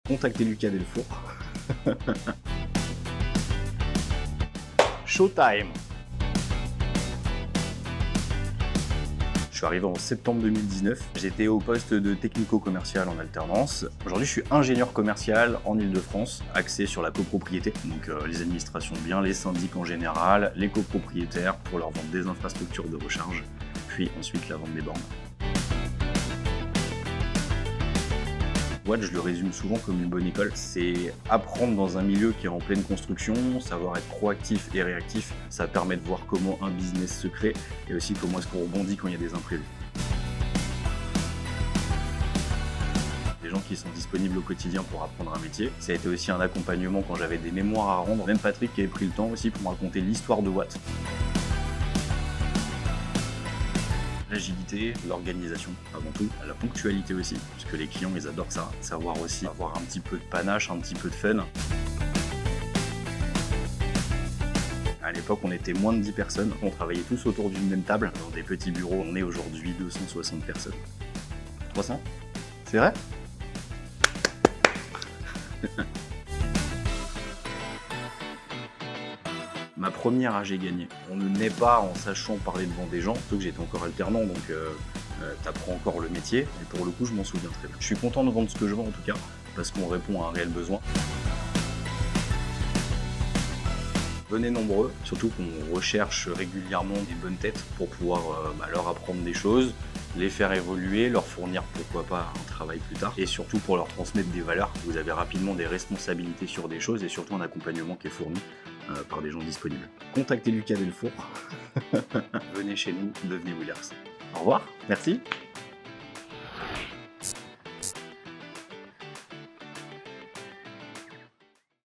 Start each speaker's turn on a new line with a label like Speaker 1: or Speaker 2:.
Speaker 1: Contactez Lucas Delfour. Showtime. Je suis arrivé en septembre 2019. J'étais au poste de technico-commercial en alternance. Aujourd'hui, je suis ingénieur commercial en Ile-de-France, axé sur la copropriété. Donc les administrations de biens, les syndics en général, les copropriétaires pour leur vendre des infrastructures de recharge, puis ensuite la vente des bornes. Watt, je le résume souvent comme une bonne école. C'est apprendre dans un milieu qui est en pleine construction, savoir être proactif et réactif. Ça permet de voir comment un business se crée et aussi comment est-ce qu'on rebondit quand il y a des imprévus. Des gens qui sont disponibles au quotidien pour apprendre un métier. Ça a été aussi un accompagnement quand j'avais des mémoires à rendre. Même Patrick qui avait pris le temps aussi pour me raconter l'histoire de Watt. L'agilité, l'organisation avant tout, la ponctualité aussi, parce que les clients ils adorent ça, savoir aussi avoir un petit peu de panache, un petit peu de fun. À l'époque on était moins de 10 personnes, on travaillait tous autour d'une même table, dans des petits bureaux, on est aujourd'hui 260 personnes. 300 ? C'est vrai ? Ma première AG gagnée. On ne naît pas en sachant parler devant des gens, surtout que j'étais encore alternant, donc t'apprends encore le métier, et pour le coup je m'en souviens très bien. Je suis content de vendre ce que je vends en tout cas, parce qu'on répond à un réel besoin. Venez nombreux, surtout qu'on recherche régulièrement des bonnes têtes pour pouvoir leur apprendre des choses, les faire évoluer, leur fournir pourquoi pas un travail plus tard et surtout pour leur transmettre des valeurs. Vous avez rapidement des responsabilités sur des choses et surtout un accompagnement qui est fourni par des gens disponibles. Contactez Lucas Delfour, venez chez nous, devenez Willers. Au revoir, merci.